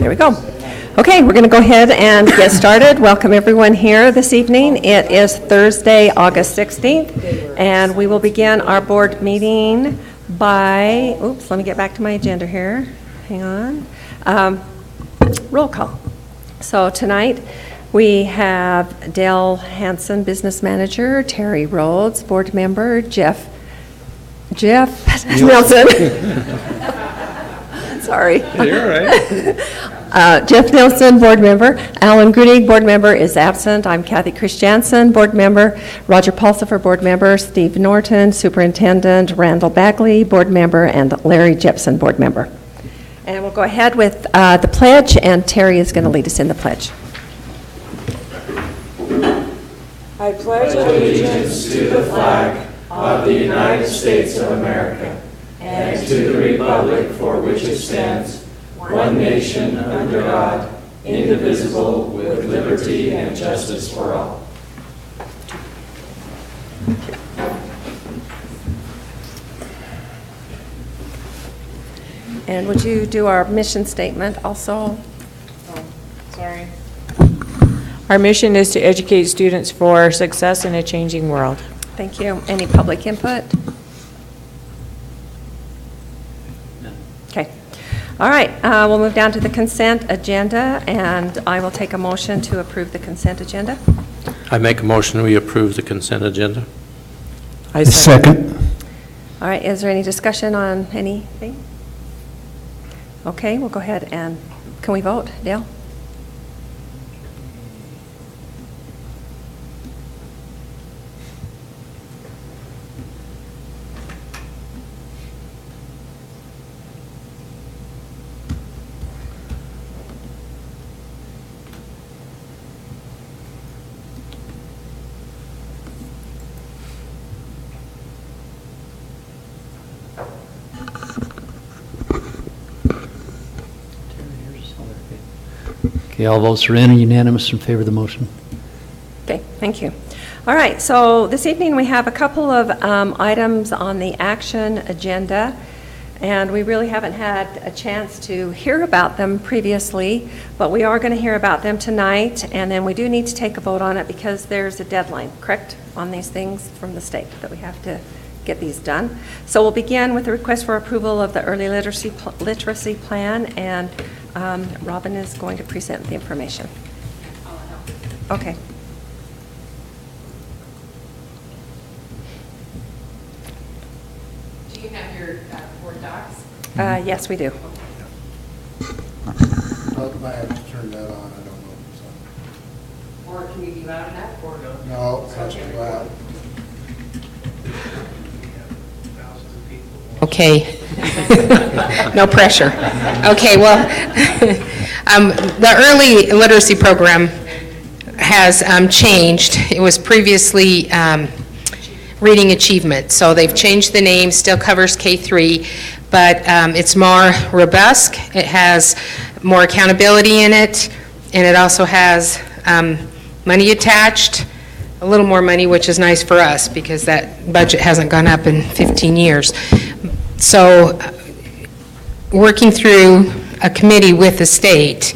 There we go. Okay, we're going to go ahead and get started. Welcome everyone here this evening. It is Thursday, August 16th, and we will begin our board meeting by, let me get back to my agenda here. Hang on. Roll call. So tonight we have Dale Hansen, business manager, Terry Rhodes, board member, Jeff Nelson. Sorry. You're all right. Jeff Nelson, board member. Alan Grunig, board member, is absent. I'm Kathy Christiansen, board member. Roger Pulsifer, board member. Steve Norton, superintendent. Randall Bagley, board member. And Larry Jepson, board member. And we'll go ahead with the pledge, and Terry is going to lead us in the pledge. I pledge allegiance to the flag of the United States of America and to the republic for which it stands, one nation under God, indivisible, with liberty and justice for all. And would you do our mission statement also? Sorry. Our mission is to educate students for success in a changing world. Thank you. Any public input? No. Okay. All right. We'll move down to the consent agenda, and I will take a motion to approve the consent agenda. I make a motion we approve the consent agenda. I second. All right. Is there any discussion on anything? Okay. We'll go ahead and can we vote, Dale? Okay, all votes are in and unanimous in favor of the motion. Okay, thank you. All right, so this evening we have a couple of items on the action agenda, and we really haven't had a chance to hear about them previously, but we are going to hear about them tonight, and then we do need to take a vote on it because there's a deadline, correct, on these things from the state that we have to get these done. So we'll begin with the request for approval of the early literacy plan, and Robin is going to present the information. Okay. Do you have your board docs? Yes, we do. I have to turn that on, I don't know. So. Or can we be loud enough? Or No, it has to go out. Okay. No pressure. Okay, well, the early literacy program has changed. It was previously Reading Achievement, so they've changed the name, still covers K-3, but it's more robust. It has more accountability in it, and it also has money attached, a little more money, which is nice for us because that budget hasn't gone up in 15 years. So working through a committee with the state,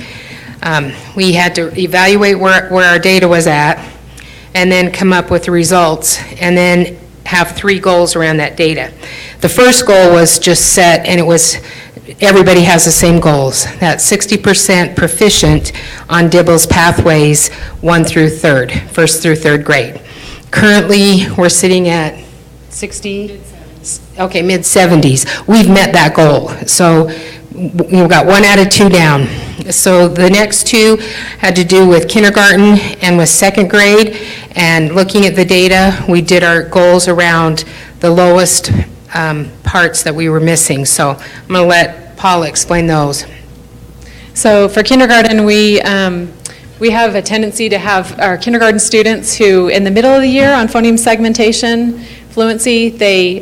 we had to evaluate where our data was at and then come up with the results and then have 3 goals around that data. The first goal was just set, and it was everybody has the same goals. That's 60% proficient on DIBELS pathways 1 through 3rd, 1st through 3rd grade. Currently, we're sitting at 60? Okay, mid-70s. We've met that goal. So we've got 1 out of 2 down. So the next 2 had to do with kindergarten and with 2nd grade. And looking at the data, we did our goals around the lowest parts that we were missing. So I'm going to let Paula explain those. So for kindergarten, we have a tendency to have our kindergarten students who, in the middle of the year on phoneme segmentation, fluency, they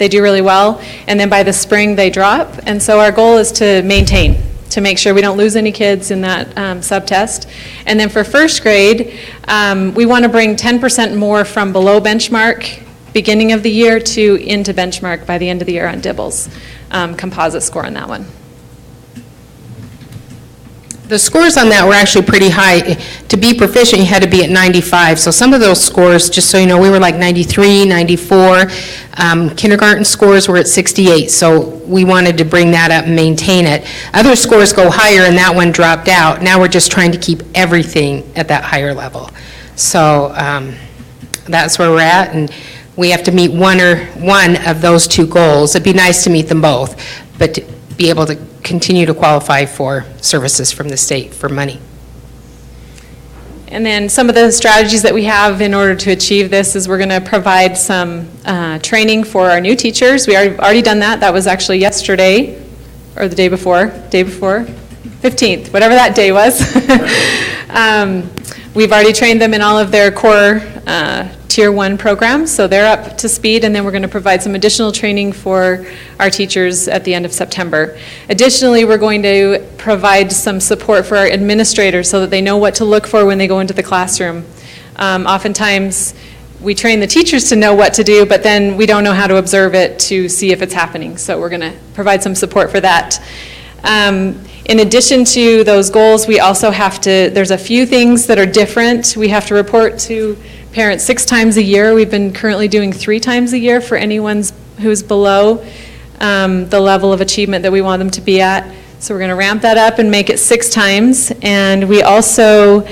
do really well, and then by the spring they drop. And so our goal is to maintain, to make sure we don't lose any kids in that sub-test. And then for 1st grade, we want to bring 10% more from below benchmark beginning of the year to into benchmark by the end of the year on DIBELS. Composite score on that one. The scores on that were actually pretty high. To be proficient, you had to be at 95. So some of those scores, just so you know, we were like 93, 94. Kindergarten scores were at 68, so we wanted to bring that up and maintain it. Other scores go higher, and that one dropped out. Now we're just trying to keep everything at that higher level. So that's where we're at, and we have to meet one of those two goals. It'd be nice to meet them both, but to be able to continue to qualify for services from the state for money. And then some of the strategies that we have in order to achieve this is we're going to provide some training for our new teachers. We already done that. That was actually yesterday, or the day before, 15th, whatever that day was. We've already trained them in all of their core Tier 1 programs, so they're up to speed, and then we're going to provide some additional training for our teachers at the end of September. Additionally, we're going to provide some support for our administrators so that they know what to look for when they go into the classroom. Oftentimes, we train the teachers to know what to do, but then we don't know how to observe it to see if it's happening, so we're going to provide some support for that. In addition to those goals, we also have to, there's a few things that are different. We have to report to parents 6 times a year. We've been currently doing 3 times a year for anyone who's below the level of achievement that we want them to be at. So we're going to ramp that up and make it 6 times. And we also,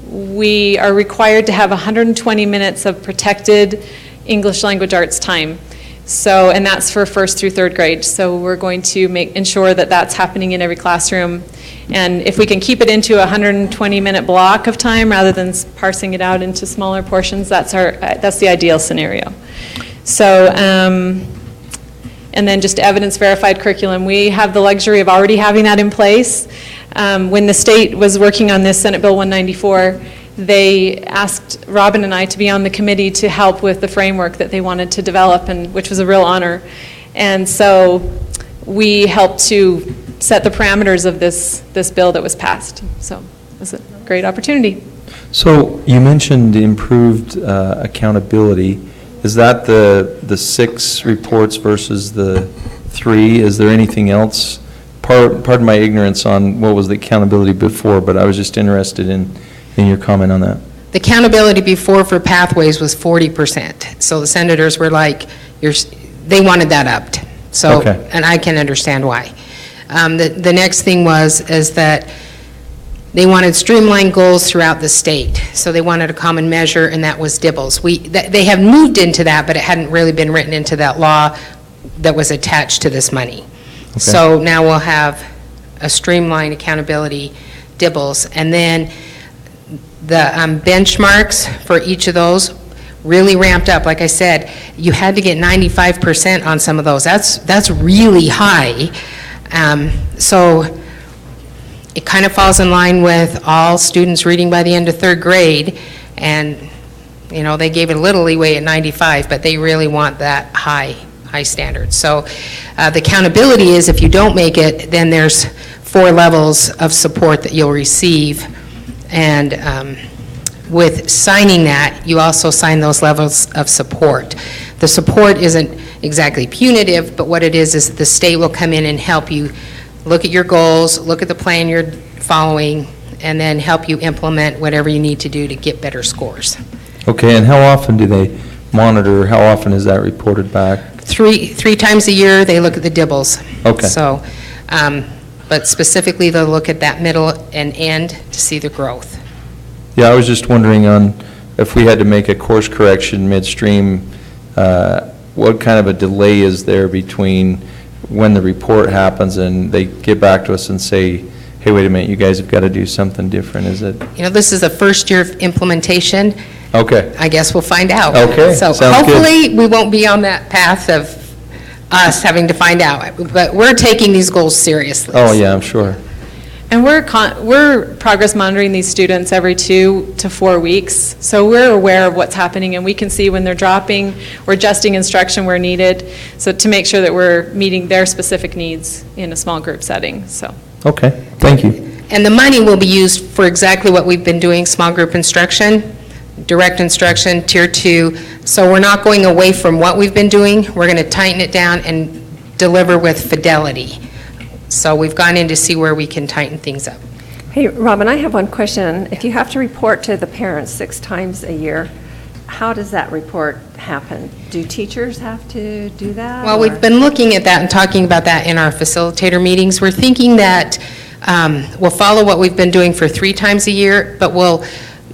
we are required to have 120 minutes of protected English language arts time. So, and that's for 1st through 3rd grade. So we're going to ensure that that's happening in every classroom. And if we can keep it into a 120-minute block of time rather than parsing it out into smaller portions, that's the ideal scenario. So, and then just evidence-verified curriculum. We have the luxury of already having that in place. When the state was working on this Senate Bill 194, they asked Robin and I to be on the committee to help with the framework that they wanted to develop, and which was a real honor. And so we helped to set the parameters of this bill that was passed. So it was a great opportunity. So you mentioned improved accountability. Is that the 6 reports versus the 3? Is there anything else? Pardon my ignorance on what was the accountability before, but I was just interested in your comment on that. The accountability before for Pathways was 40%. So the senators were like, they wanted that upped. So, Okay. And I can understand why. The next thing is that they wanted streamlined goals throughout the state. So they wanted a common measure, and that was DIBELS. They have moved into that, but it hadn't really been written into that law that was attached to this money. Okay. So now we'll have a streamlined accountability DIBELS. And then the benchmarks for each of those really ramped up. Like I said, you had to get 95% on some of those. That's really high. So it kind of falls in line with all students reading by the end of 3rd grade, and you know, they gave it a little leeway at 95, but they really want that high standard. So the accountability is, if you don't make it, then there's 4 levels of support that you'll receive. And with signing that, you also sign those levels of support. The support isn't exactly punitive, but what it is the state will come in and help you look at your goals, look at the plan you're following, and then help you implement whatever you need to do to get better scores. Okay, and how often do they monitor? How often is that reported back? 3 times a year, they look at the DIBELS. Okay. So, but specifically, they'll look at that middle and end to see the growth. Yeah, I was just wondering on if we had to make a course correction midstream, what kind of a delay is there between when the report happens and they get back to us and say, hey, wait a minute, you guys have got to do something different? Is it? You know, this is the first year of implementation. Okay. I guess we'll find out. Okay, So sounds good. hopefully, we won't be on that path of us having to find out, but we're taking these goals seriously. Oh, yeah, I'm sure. And we're progress monitoring these students every 2 to 4 weeks, so we're aware of what's happening, and we can see when they're dropping. We're adjusting instruction where needed, so to make sure that we're meeting their specific needs in a small group setting. So. Okay, thank you. And the money will be used for exactly what we've been doing, small group instruction, direct instruction, Tier 2. So we're not going away from what we've been doing. We're going to tighten it down and deliver with fidelity So we've gone in to see where we can tighten things up. Hey, Robin, I have one question. If you have to report to the parents 6 times a year, how does that report happen? Do teachers have to do that? Well, or- we've been looking at that and talking about that in our facilitator meetings. We're thinking that we'll follow what we've been doing for 3 times a year, but we'll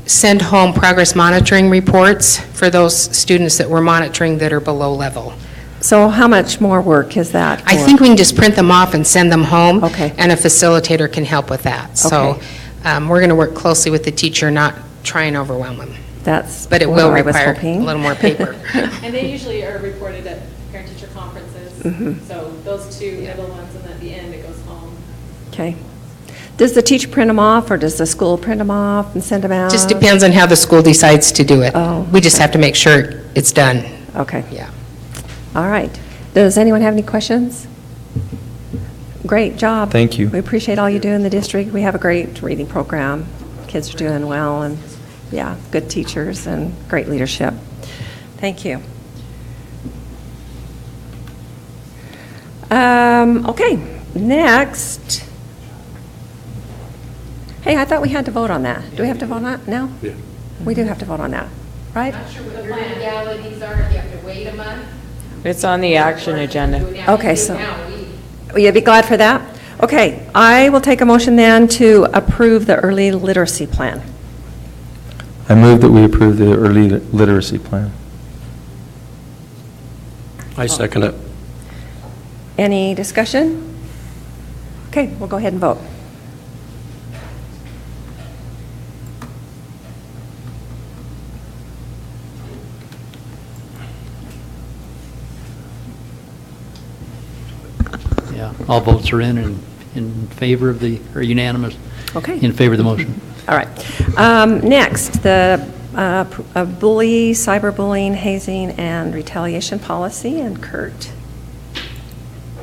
send home progress monitoring reports for those students that we're monitoring that are below level. So how much more work is that I for? think we can just print them off and send them home. Okay. And a facilitator can help with that. So Okay. we're going to work closely with the teacher, not try and overwhelm them. That's But it what will I was require a hoping. little more paper. And they usually are reported at parent-teacher conferences. So those 2 middle ones, and at the end, it goes home. Okay. Does the teacher print them off, or does the school print them off and send them out? Just depends on how the school decides to do it. Oh, We just have to make sure it's done. Okay. Yeah. All right. Does anyone have any questions? Great job. Thank you. We appreciate all you do in the district. We have a great reading program. Kids are doing well, and, yeah, good teachers and great leadership. Thank you. Okay, next. Hey, I thought we had to vote on that. Do we have to vote on that now? Yeah. We do have to vote on that, right? Not sure what the legalities are, if you have to wait a month. It's on the action agenda. Okay, so- Will you be glad for that? Okay, I will take a motion then to approve the early literacy plan. I move that we approve the early literacy plan. I second it. Any discussion? Okay, we'll go ahead and vote. Yeah, all votes are in favor of the, or unanimous, Okay. in favor of the motion. All right. Next, the bully, cyberbullying, hazing, and retaliation policy, and Kurt.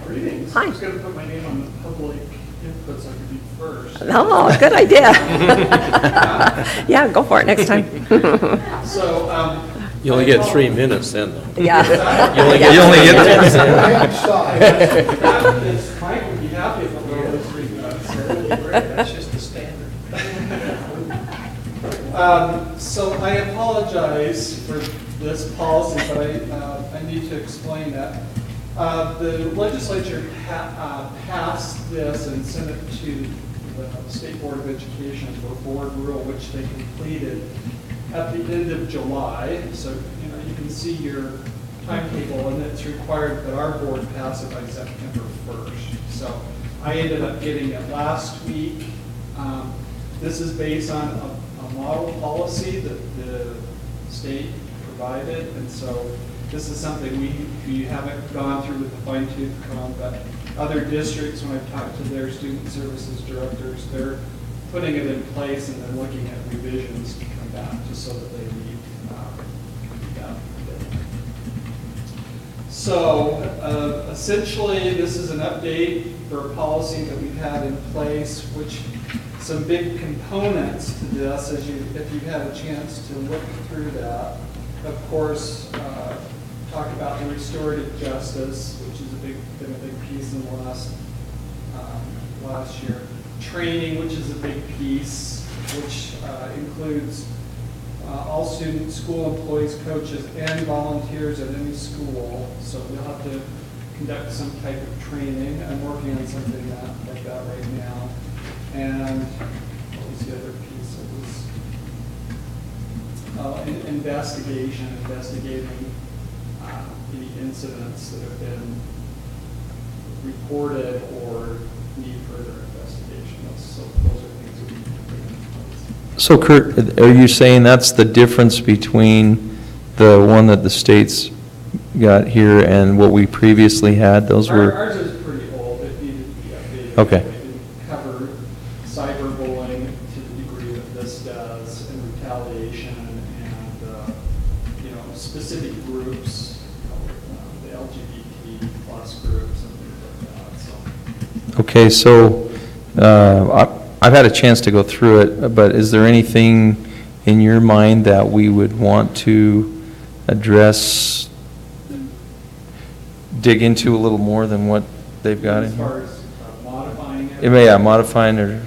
Greetings. Hi. I was going to put my name on the public input so I could be first. Oh, good idea. Yeah, go for it next time. So, You only get 3 minutes then. Yeah. You only get 3 minutes then. Mike would be happy if we go to 3 minutes. So that'd be great. That's just the standard. So I apologize for this policy, but I need to explain that. The legislature passed this and sent it to the State Board of Education for board rule, which they completed at the end of July. So, you can see your timetable, and it's required that our board pass it by September 1st. So I ended up getting it last week. This is based on a model policy that the state provided, and so this is something we haven't gone through with the fine tooth comb, but other districts, when I've talked to their student services directors, they're putting it in place and then looking at revisions to come back just so that they meet that. So essentially, this is an update for a policy that we've had in place, which some big components to this, if you've had a chance to look through that. Of course, talk about the restorative justice, which has been a big piece in the last year. Training, which is a big piece, which includes all students, school employees, coaches, and volunteers at any school. So we'll have to conduct some type of training. I'm working on something like that right now. And what was the other piece? It was investigating any incidents that have been reported or need further investigation. So those are things that we can put in place. So Kurt, are you saying that's the difference between the one that the state's got here and what we previously had? Those were, Ours is pretty old. It needed to be updated. Okay. It didn't cover cyberbullying to the degree that this does, and retaliation, and specific groups, the LGBT plus groups and things like that. So. okay, so I've had a chance to go through it, but is there anything in your mind that we would want to address, dig into a little more than what they've got in As far here? as Yeah, modifying or,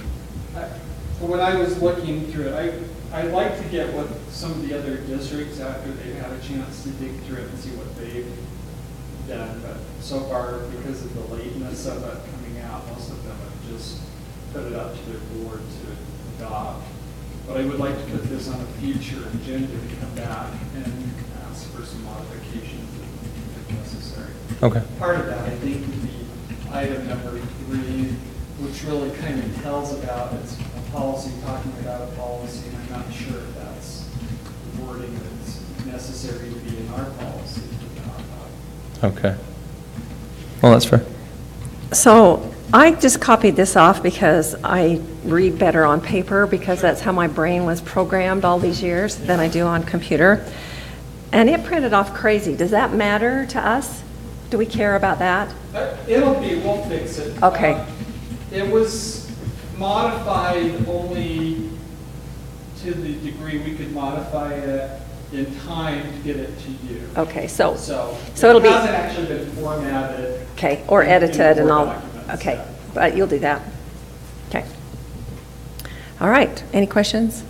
When I was looking through it, I'd like to get what some of the other districts, after they've had a chance to dig through it and see what they've done. But so far, because of the lateness of it coming out, most of them have just put it up to their board to adopt. But I would like to put this on a future agenda to come back and ask for some modifications if necessary. okay. Part of that, I think, would be item number 3, which really kind of tells about, it's a policy talking about a policy, and I'm not sure if that's wording that's necessary to be in our policy. Okay. Well, that's fair. So I just copied this off because I read better on paper, because that's how my brain was programmed all these years than I do on computer. And it printed off crazy. Does that matter to us? Do we care about that? We'll fix it. Okay. It was modified only to the degree we could modify it in time to get it to you. Okay, so It it'll be, hasn't actually been formatted. okay, or in edited and Word all, documents, okay, yeah. but you'll do that. Okay. All right, any questions?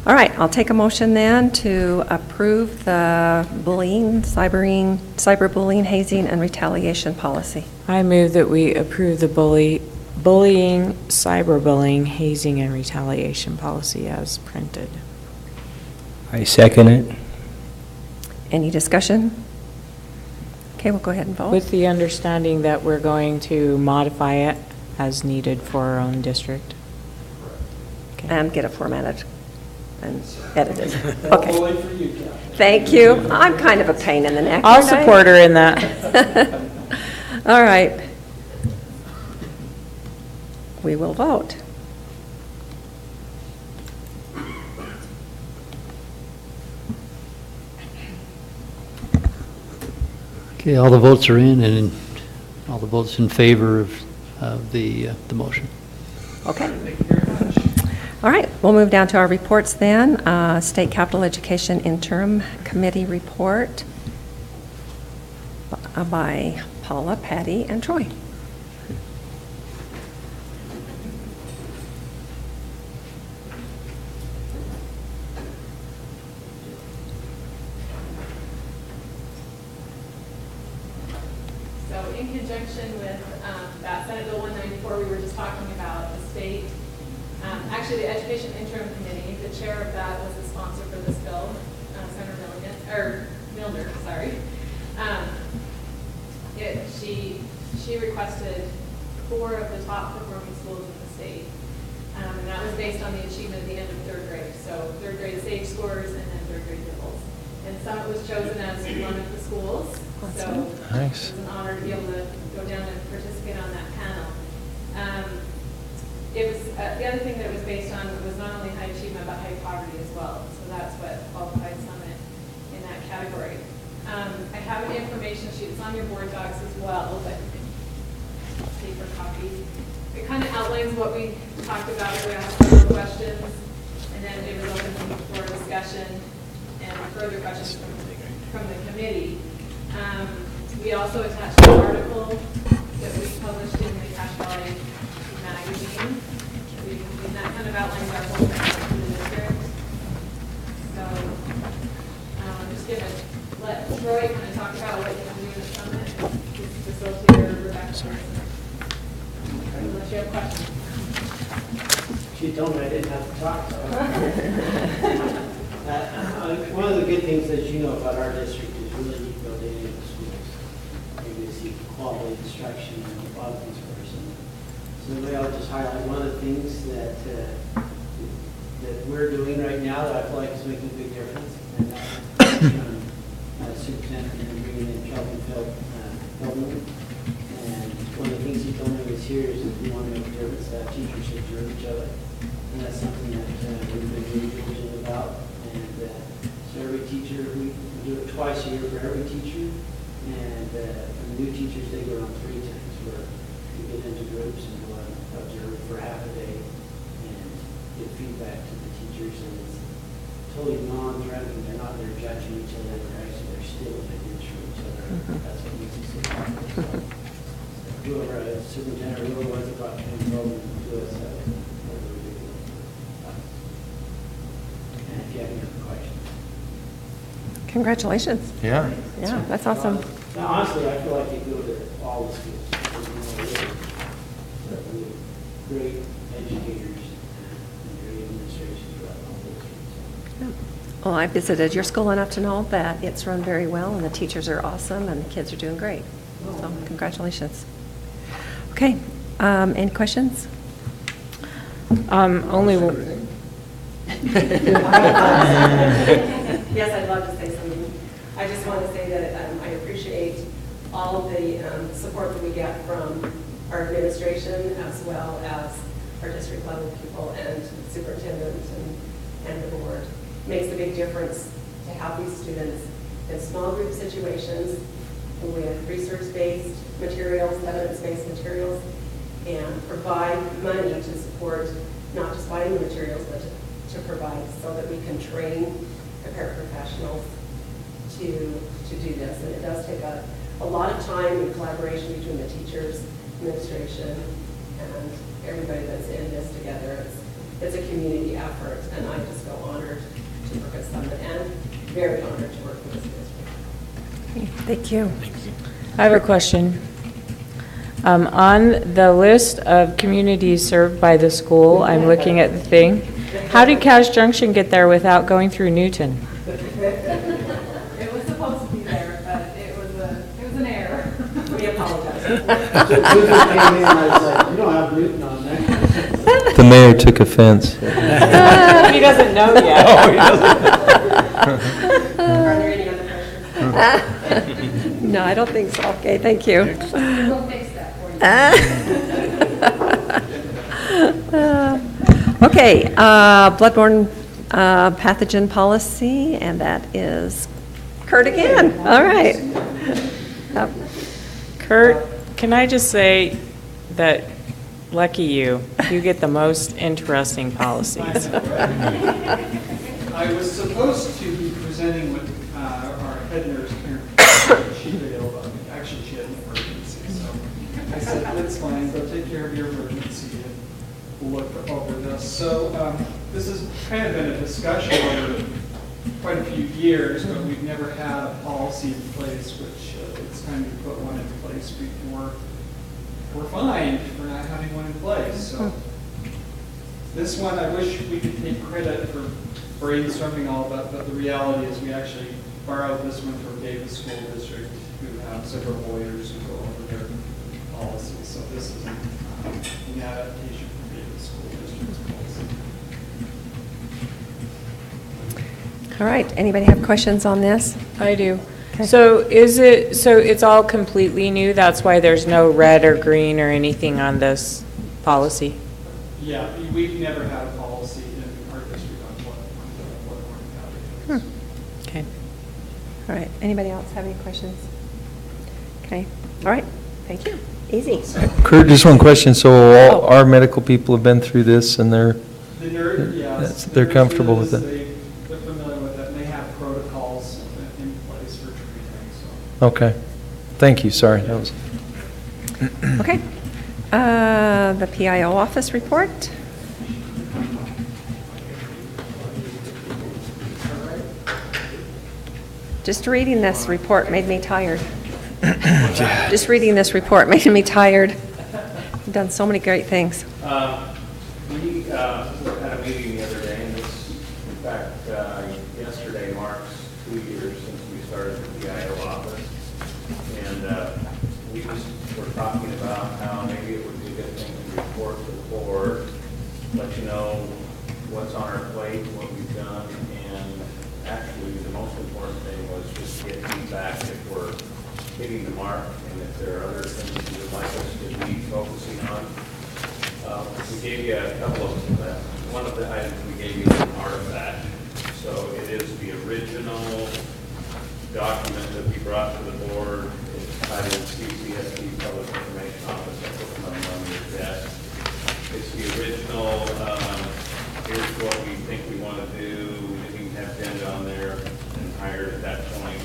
All right, I'll take a motion then to approve the bullying, cyberbullying, hazing, and retaliation policy. I move that we approve the bullying, cyberbullying, hazing, and retaliation policy as printed. I second it. Any discussion? Okay, we'll go ahead and vote. With the understanding that we're going to modify it as needed for our own district. And get it formatted and edited. We'll Okay, wait for you, Kathy. thank you. I'm kind of a pain in the neck. I'll aren't I? support her in that. All right. We will vote. Okay, all the votes are in, and all the votes in favor of the motion. Okay. All right, we'll move down to our reports then. State Capital Education Interim Committee Report by Paula, Patty, and Troy. So in conjunction with that Senate Bill 194 we were just talking about, the state, actually the Education Interim Committee, the chair of that was the sponsor for this bill, Senator Milner, sorry. She requested 4 of the top performing schools in the state. And that was based on the achievement at the end of 3rd grade. So 3rd grade SAGE scores and then 3rd grade nibbles. And Summit was chosen as one of the schools. So Nice. it was an honor to be able to go down and participate on that panel. It was, the other thing that it was based on was not only high achievement, but high poverty as well. So that's what qualified Summit in that category. I have an information sheet, it's on your board docs as well, but paper copy. It kind of outlines what we talked about. We asked several questions, and then it was open for discussion and further questions from the committee. We also attached an article that we published in the Cache Valley magazine. And that kind of outlines our whole plan in the district. So I'm just going to let Troy kind of talk about what you're doing at Summit. Facilitator Rebecca. Unless you have questions. She told me I didn't have to talk, so. One of the good things that you know about our district is really building into the schools. Maybe see quality instruction and a lot of things first. So maybe I'll just highlight one of the things that we're doing right now that I feel like is making a big difference. And that's Superintendent and bringing in Kelvin Feldman. And one of the things he told me was here is that we want to make a difference, that teachers observe each other. And that's something that we've been really diligent about. And so every teacher, we do it twice a year for every teacher. And for the new teachers, they go on 3 times where we get into groups and go and observe for half a day and give feedback to the teachers. And it's totally non-threatening. They're not there judging each other. They're actually, they're still making sure each other. That's what makes it so powerful. whoever, superintendent, or whoever was about to enroll them to us. And if you have any other questions. Congratulations. Yeah. Yeah, that's awesome. Now, honestly, I feel like they go to all the schools. Great educators and great administration throughout all the schools. Well, I visited your school enough to know that it's run very well, and the teachers are awesome, and the kids are doing great. So, congratulations. Okay, any questions? Only, Yes, I'd love to say something. I just want to say that I appreciate all of the support that we get from our administration as well as our district level people and superintendent and the board. It makes a big difference to have these students in small group situations with research-based materials, evidence-based materials, and provide money to support not just buying the materials, but to provide so that we can train the paraprofessionals to do this. And it does take a lot of time and collaboration between the teachers, administration, and everybody that's in this together. It's a community effort, and I just feel honored to work with Summit and very honored to work with this district. Thank you. I have a question. On the list of communities served by the school, I'm looking at the thing. How did Cache Junction get there without going through Newton? It was supposed to be there, but it was an error. We apologize. So Susan came in and I was like, you don't have Newton on there. The mayor took offense. He doesn't know yet. Are there any other questions? No, I don't think so. Okay, thank you. We'll fix that for you. Okay, bloodborne pathogen policy, and that is Kurt again. All right. Kurt, can I just say that lucky you get the most interesting policies. I was supposed to be presenting with our head nurse, Karen. She bailed on me. Actually, she had an emergency, so I said, that's fine, go take care of your emergency and we'll look over this. So this has kind of been a discussion over quite a few years, but we've never had a policy in place, which it's time to put one in place before we're fined for not having one in place. So this one, I wish we could take credit for brainstorming all of that, but the reality is we actually borrowed this one from Davis School District, who have several lawyers who go over their policies. So this is an adaptation from Davis School District's policy. All right, anybody have questions on this? I do. Okay. So it's all completely new? That's why there's no red or green or anything on this policy? Yeah, we've never had a policy in our district on what we're Okay. All right, anybody else have any questions? Okay, all right, thank you. Easy. Kurt, just one question. So all our medical people have been through this and they're, The nurse, yes. they're comfortable with it? They're familiar with it, and they have protocols in place for treating, so. Okay. Thank you. Sorry. That was. Okay. The PIO office report. Just reading this report made me tired. Just reading this report made me tired. You've done so many great things. We had a meeting the other day, and this, in fact, yesterday marks 2 years since we started the PIO office. And we just were talking about how maybe it would be a good thing to report to the board, let you know what's on our plate, what we've done, and actually the most important thing was just get feedback if we're hitting the mark, and if there are other things you would like us to be focusing on. We gave you a couple of, one of the items we gave you is an artifact. So it is the original document that we brought to the board. It's titled CCSD Public Information Office. I put them on your desk. It's the original, here's what we think we want to do. We didn't have Jen on there and hired at that point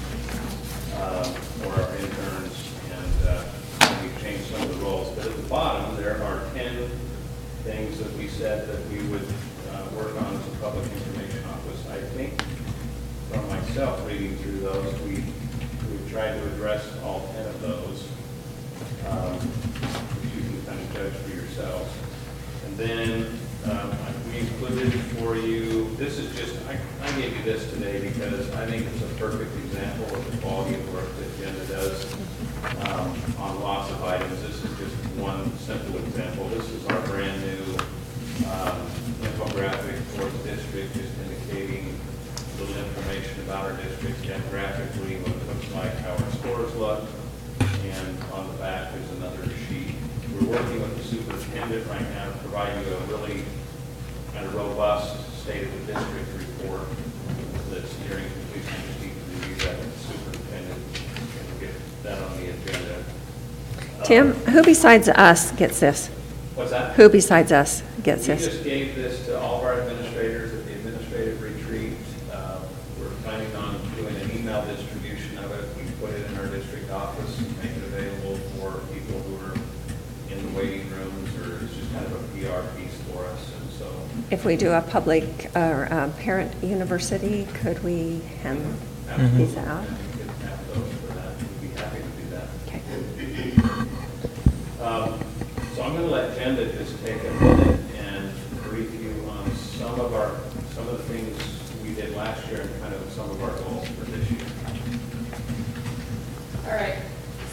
for our interns. And we changed some of the roles. things that we said that we would work on as a public information office. I think from myself reading through those, we've tried to address all 10 of those, which you can kind of judge for yourselves. And then we included for you, this is just, I gave you this today because I think it's a perfect example of the quality of work that Agenda does on lots of items. This is just one simple example. This is our brand new infographic for the district, just indicating a little information about our district demographically, what it looks like, how our scores look, and on the back there's another sheet. We're working with the superintendent right now to provide you a really kind of robust state of the district report that's nearing completion. Just need to review that with the superintendent and get that on the agenda. Tim, who besides us gets this? What's that? Who besides us gets We this? just gave this to all of our administrators at the administrative retreat. We're planning on doing an email distribution of it. We put it in our district office and make it available for people who are in the waiting rooms, or it's just kind of a PR piece for us. And so, If we do a public or parent university, could we hand these out? and you can have those for that. We'd be happy to do that. Okay. So I'm going to let Agenda just take a minute and brief you on some of the things we did last year and kind of some of our goals for this year. All right,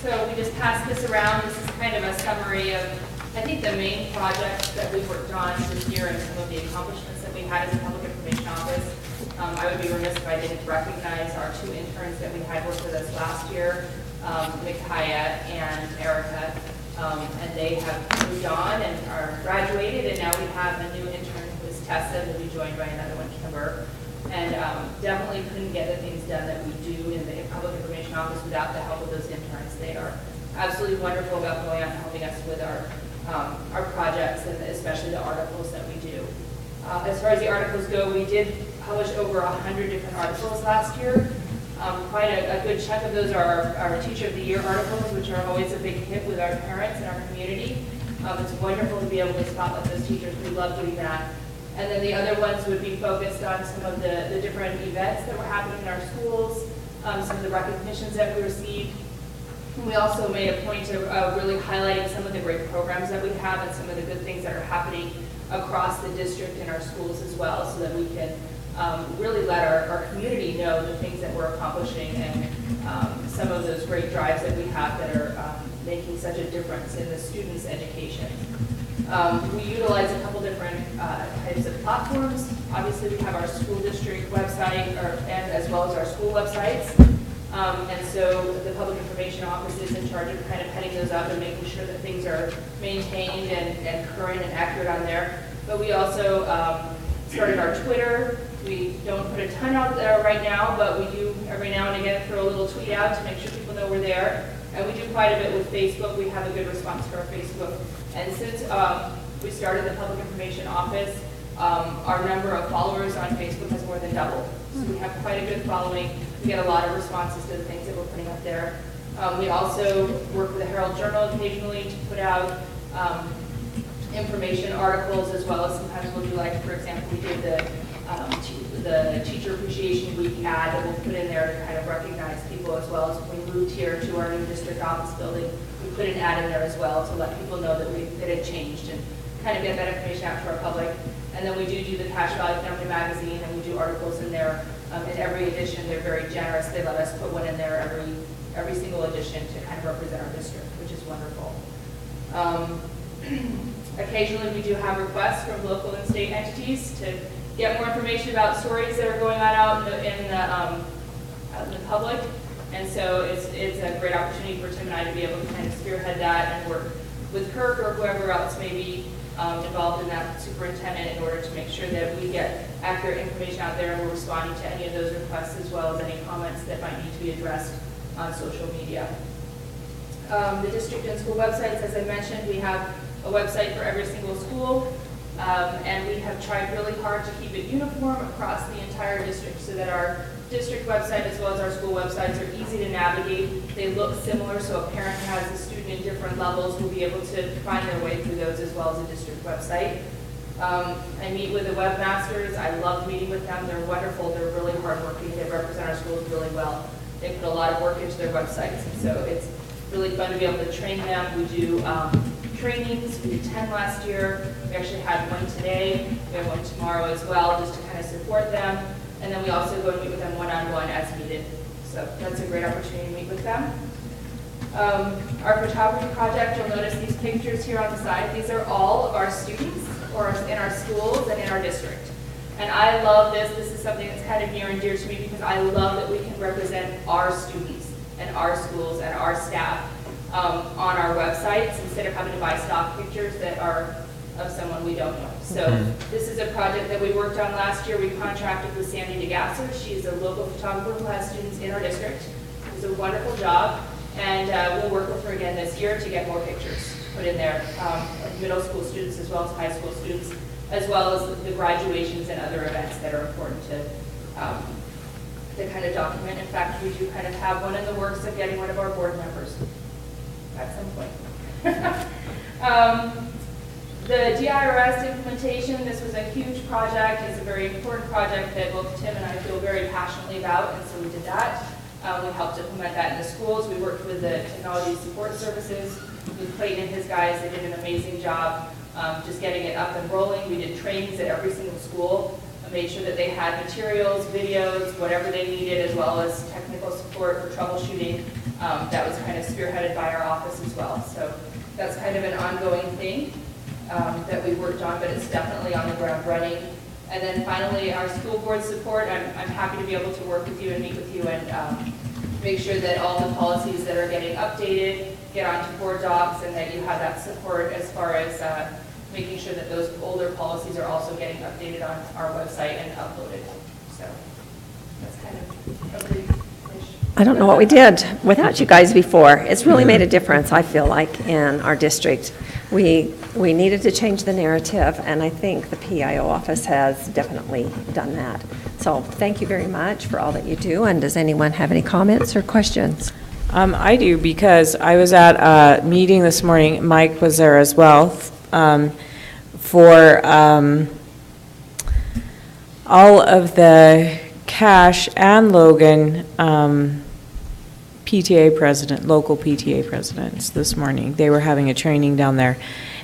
so we just passed this around. This is kind of a summary of, I think, the main projects that we worked on this year and some of the accomplishments that we had as a public information office. I would be remiss if I didn't recognize our 2 interns that we had work with us last year, Micaiah and Erica. And they have moved on and are graduated, and now we have a new intern who is Tessa, who will be joined by another one, Kimber. And definitely couldn't get the things done that we do in the public information office without the help of those interns. They are absolutely wonderful about going out and helping us with our projects, and especially the articles that we do. As far as the articles go, we did publish over 100 different articles last year. Quite a good chunk of those are our Teacher of the Year articles, which are always a big hit with our parents and our community. It's wonderful to be able to spotlight those teachers. We love doing that. And then the other ones would be focused on some of the different events that were happening in our schools, some of the recognitions that we received. And we also made a point of really highlighting some of the great programs that we have and some of the good things that are happening across the district in our schools as well, so that we can really let our community know the things that we're accomplishing and some of those great drives that we have that are making such a difference in the students' education. We utilize a couple different types of platforms. Obviously, we have our school district website and as well as our school websites. And so the Public Information Office is in charge of kind of heading those up and making sure that things are maintained and current and accurate on there. But we also started our Twitter. We don't put a ton out there right now, but we do every now and again throw a little tweet out to make sure people know we're there. And we do quite a bit with Facebook. We have a good response for our Facebook. And since we started the Public Information Office, our number of followers on Facebook has more than doubled. So we have quite a good following. We get a lot of responses to the things that we're putting up there. We also work with the Herald Journal occasionally to put out information articles, as well as sometimes we'll do, like, for example, we did the Teacher Appreciation Week ad that we'll put in there to kind of recognize people, as well as when we moved here to our new district office building, we put an ad in there as well to let people know that it had changed and kind of get that information out to our public. And then we do the Cache Valley Family Magazine, and we do articles in there. In every edition, they're very generous. They let us put one in there every single edition to kind of represent our district, which is wonderful. Occasionally, we do have requests from local and state entities to get more information about stories that are going on out in the public. And so it's a great opportunity for Tim and I to be able to kind of spearhead that and work with Kirk or whoever else may be involved in that superintendent in order to make sure that we get accurate information out there, and we're responding to any of those requests, as well as any comments that might need to be addressed on social media. The district and school websites, as I mentioned, we have a website for every single school. And we have tried really hard to keep it uniform across the entire district so that our district website as well as our school websites are easy to navigate. They look similar, so a parent who has a student in different levels will be able to find their way through those as well as a district website. I meet with the webmasters. I love meeting with them. They're wonderful. They're really hardworking. They represent our schools really well. They put a lot of work into their websites, and so it's really fun to be able to train them. We do trainings. We did 10 last year. We actually had one today. We have one tomorrow as well, just to kind of support them. And then we also go and meet with them one-on-one as needed. So that's a great opportunity to meet with them. Our photography project, you'll notice these pictures here on the side. These are all of our students or in our schools and in our district. And I love this. This is something that's kind of near and dear to me because I love that we can represent our students and our schools and our staff on our websites instead of having to buy stock pictures that are of someone we don't know. So this is a project that we worked on last year. We contracted with Sandy DeGasser. She's a local photographer who has students in our district. It was a wonderful job, and we'll work with her again this year to get more pictures put in there of middle school students as well as high school students, as well as the graduations and other events that are important to kind of document. In fact, we do kind of have one in the works of getting one of our board members at some point. The DIRS implementation, this was a huge project. It's a very important project that both Tim and I feel very passionately about, and so we did that. We helped implement that in the schools. We worked with the technology support services. With Clayton and his guys, they did an amazing job just getting it up and rolling. We did trainings at every single school and made sure that they had materials, videos, whatever they needed, as well as technical support for troubleshooting. That was kind of spearheaded by our office as well. So that's kind of an ongoing thing that we worked on, but it's definitely on the ground running. And then finally, our school board support. I'm happy to be able to work with you and meet with you and make sure that all the policies that are getting updated get onto board docs and that you have that support as far as making sure that those older policies are also getting updated on our website and uploaded. So that's kind of a brief. I don't know what we did without you guys before. It's really made a difference, I feel like, in our district. We needed to change the narrative, and I think the PIO office has definitely done that. So thank you very much for all that you do, and does anyone have any comments or questions? I do, because I was at a meeting this morning, Mike was there as well, for all of the Cash and Logan PTA president, local PTA presidents this morning. They were having a training down there.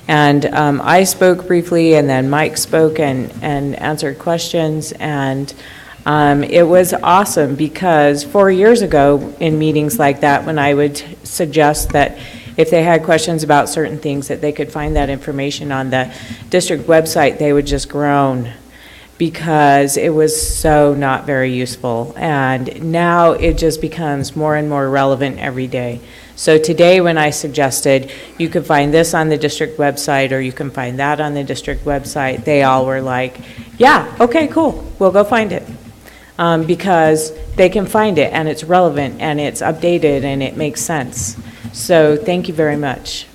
And I spoke briefly, and then Mike spoke and answered questions, and it was awesome because 4 years ago in meetings like that, when I would suggest that if they had questions about certain things that they could find that information on the district website, they would just groan because it was so not very useful. And now it just becomes more and more relevant every day. So today when I suggested you could find this on the district website or you can find that on the district website, they all were like, yeah, okay, cool, we'll go find it. Because they can find it and it's relevant and it's updated and it makes sense. So thank you very much.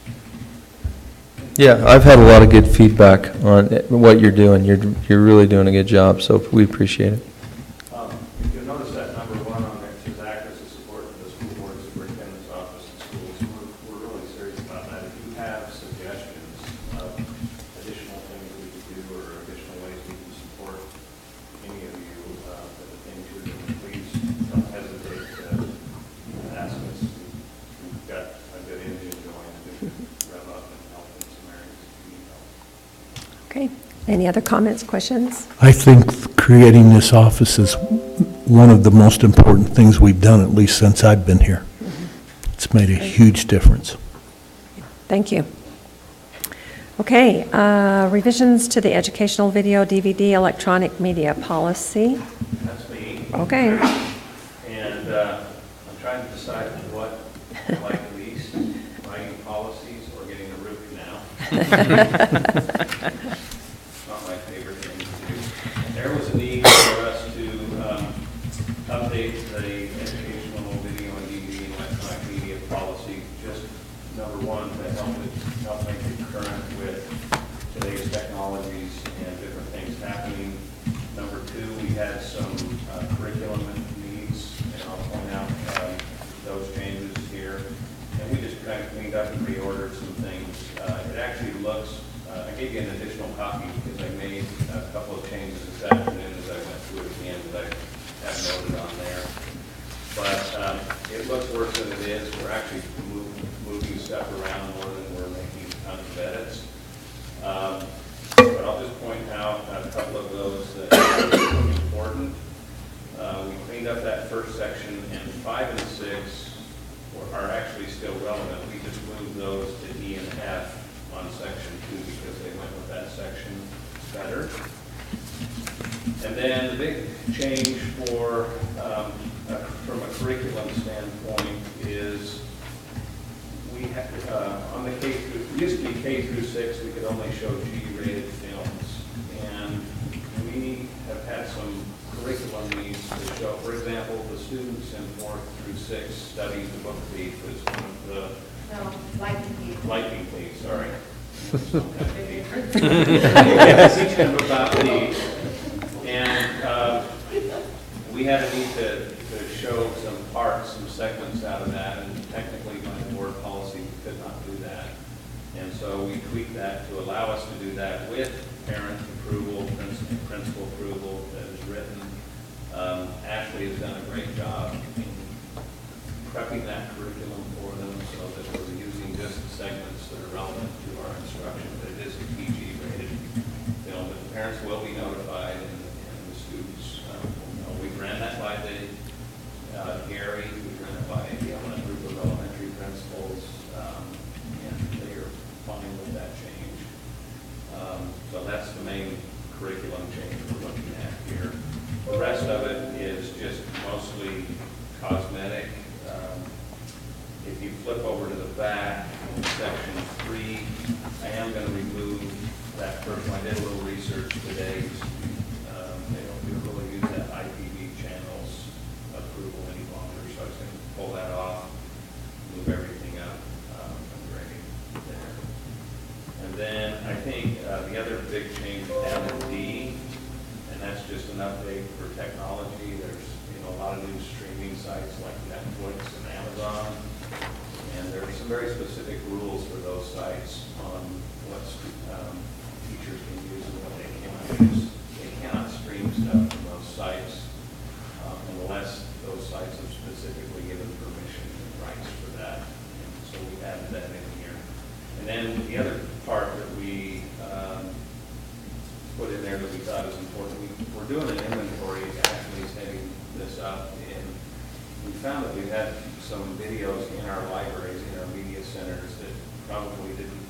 Yeah, I've had a lot of good feedback on what you're doing. You're really doing a good job, so we appreciate it. You'll notice that number one on there says accuracy support for the school board superintendent's office and schools. We're really serious about that. If you have suggestions of additional things we could do or additional ways we can support any of you that the thing to do, please don't hesitate to ask us. We've got a good engine going to rev up and help in some areas if you need help. Okay, any other comments, questions? I think creating this office is one of the most important things we've done, at least since I've been here. It's made a huge difference. Thank you. Okay, revisions to the educational video DVD electronic media policy. That's me. Okay. And I'm trying to decide what I like least, writing policies or getting a root canal. Not my favorite thing to do. There was a need for us to update the educational video and DVD and electronic media policy, just number one, to help make it current with today's technologies looks worse than it is. We're actually moving stuff around more than we're making tons of edits. But I'll just point out a couple of those that are important. We cleaned up that first section, and 5 and 6 are actually still relevant. We just moved those to E and F on section 2 because they went with that section better. And then the big change for, from a curriculum standpoint is we have, on the K through, it used to be K through 6, we could only show G-rated films. And we have had some curriculum needs to show. For example, the students in 4th through 6 studied The Book Thief as one of the... No, Lightning Thief. Lightning Thief, sorry. Teach them about these. And we had a need to show some parts, some segments out of that, and technically by board policy we could not do that. And so we tweaked that to allow us to do that with parent approval, principal approval that is written. Ashley has done a great job in prepping that curriculum for them so that we're using just the segments that are relevant to our instruction. But it is a PG-rated film, but the parents will be notified and the students will know. We ran that by the Gary, we ran it by the group of elementary principals, and they are fine with that change. So that's the main curriculum change we're looking at here. The rest of it is just mostly cosmetic. If you flip over to the back, in section 3, I am going to remove that first one. I did a little research today. They don't really use that IPV channels approval any longer, so I was going to pull that off, move everything up, and ready there. And then I think the other big change is down in D, and that's just an update for technology. There's a lot of new streaming sites like Netflix and Amazon, and there are some very specific rules for those sites on what teachers can use and what they cannot use. They cannot stream stuff from those sites unless those sites have specifically given permission and rights for that. And so we added that in here. And then the other part that we put in there that we thought was important, we're doing an inventory, actually setting this up, and we found that we had some videos in our libraries, in our media centers that probably didn't,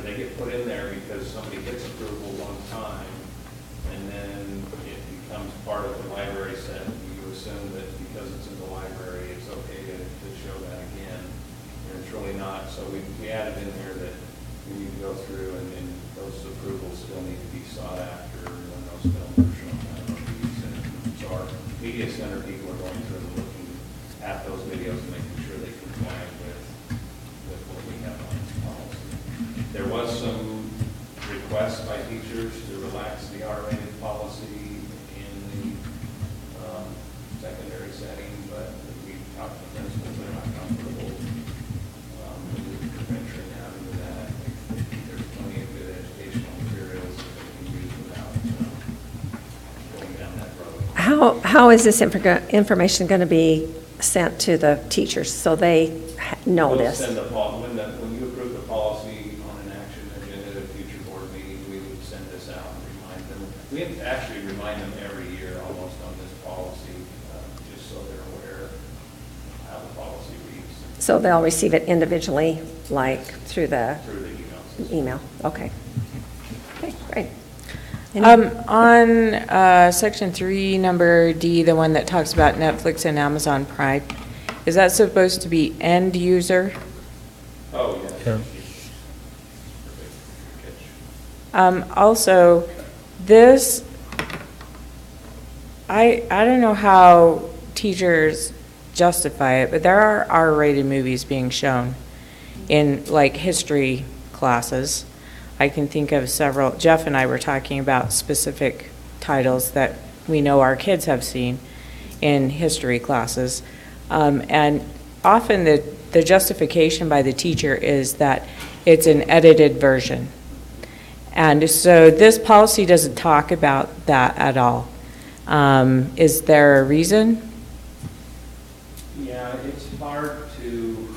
they get put in there because somebody gets approval one time, and then it becomes part of the library set. You assume that because it's in the library, it's okay to show that again, and it's really not. So we added in here that we need to go through, and those approvals still need to be sought after when those films are shown on our media center. So our media center people are going through and looking at those videos and making sure they comply with what we have on policy. There was some requests by teachers to relax the R-rated policy in the secondary setting, but we talked to principals, they're not comfortable venturing out into that. There's plenty of good educational materials that they can use without going down that road. How is this information going to be sent to the teachers so they know We'll this? send when you approve the policy on an action agenda at a future board meeting, we would send this out and remind them. We actually remind them every year almost on this policy, just so they're aware of how the policy reads. So they'll receive it individually, like through the Through the email? Okay. Okay, great. On section 3, number D, the one that talks about Netflix and Amazon Prime, is that supposed to be end user? Oh, yeah. Also, this, I don't know how teachers justify it, but there are R-rated movies being shown in like history classes. I can think of several. Jeff and I were talking about specific titles that we know our kids have seen in history classes. And often the justification by the teacher is that it's an edited version. And so this policy doesn't talk about that at all. Is there a reason? Yeah, it's hard to,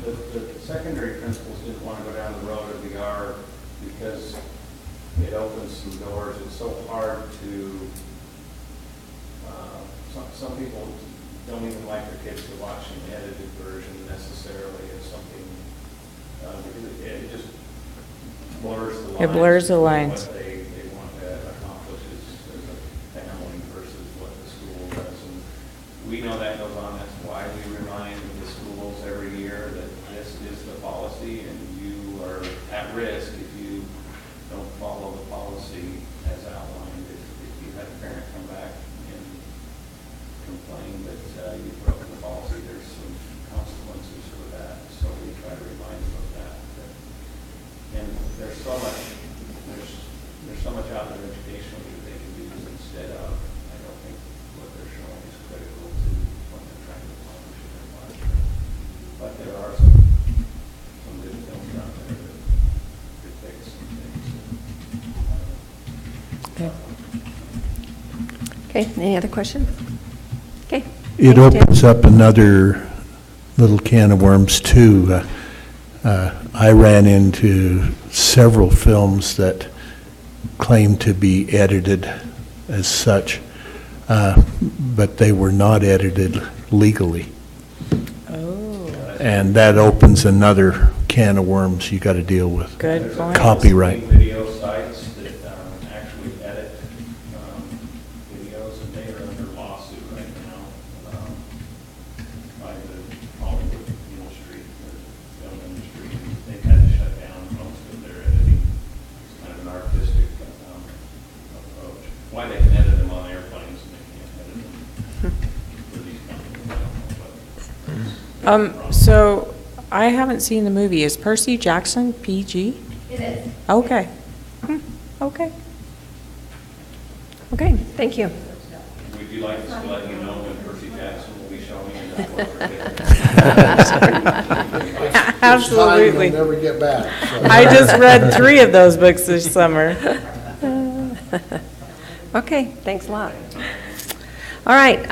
the secondary principals didn't want to go down the road of the R because it opens some doors. It's so hard to, some people don't even like their kids to watch an edited version necessarily of something, because it just blurs the lines. It blurs the between lines. What they want to accomplish as a family versus what the school does. And we know that goes on. That's why we remind the schools every year that this is the policy and you are at risk if you don't follow the policy as outlined. If you have a parent come back and complain that you've broken the policy, there's some consequences for that. So we try to remind them of that. And there's so much out there educationally that they can use instead of. I don't think what they're showing is critical to what they're trying to accomplish in their classroom. But there are some good films out there that depict some things. Okay, any other questions? Okay. It Thanks, Tim. opens up another little can of worms, too. I ran into several films that claim to be edited as such, but they were not edited legally. Oh, And that opens another can of worms you got to deal with. good point. Copyright. Video sites that actually edit videos, and they are under lawsuit right now by the Hollywood industry, the film industry. They've had to shut down most of their editing. It's kind of an artistic approach. Why they can edit them on airplanes and they can't edit them for these companies, I don't know, but So I haven't seen the movie. Is Percy Jackson PG? It is. Okay. Okay. Okay, thank you. would you like us to let you know when Percy Jackson will be showing in that Absolutely. Never get back. so. I just read 3 of those books this summer. Okay, thanks a lot. All right,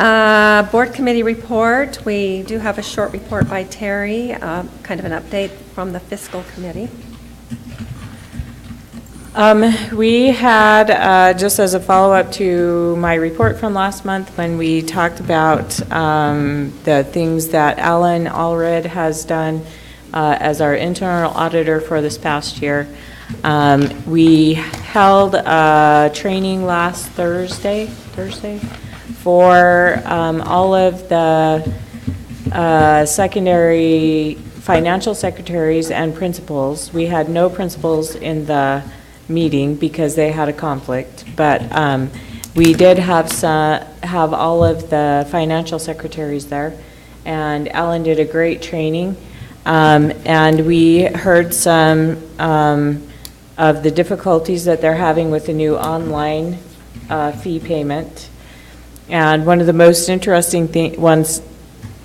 board committee report. We do have a short report by Terry, kind of an update from the fiscal committee. We had, just as a follow-up to my report from last month, when we talked about the things that Alan Allred has done as our internal auditor for this past year, we held a training last Thursday, for all of the secondary financial secretaries and principals. We had no principals in the meeting because they had a conflict, but we did have all of the financial secretaries there, and Alan did a great training, and we heard some of the difficulties that they're having with the new online fee payment. And one of the most interesting ones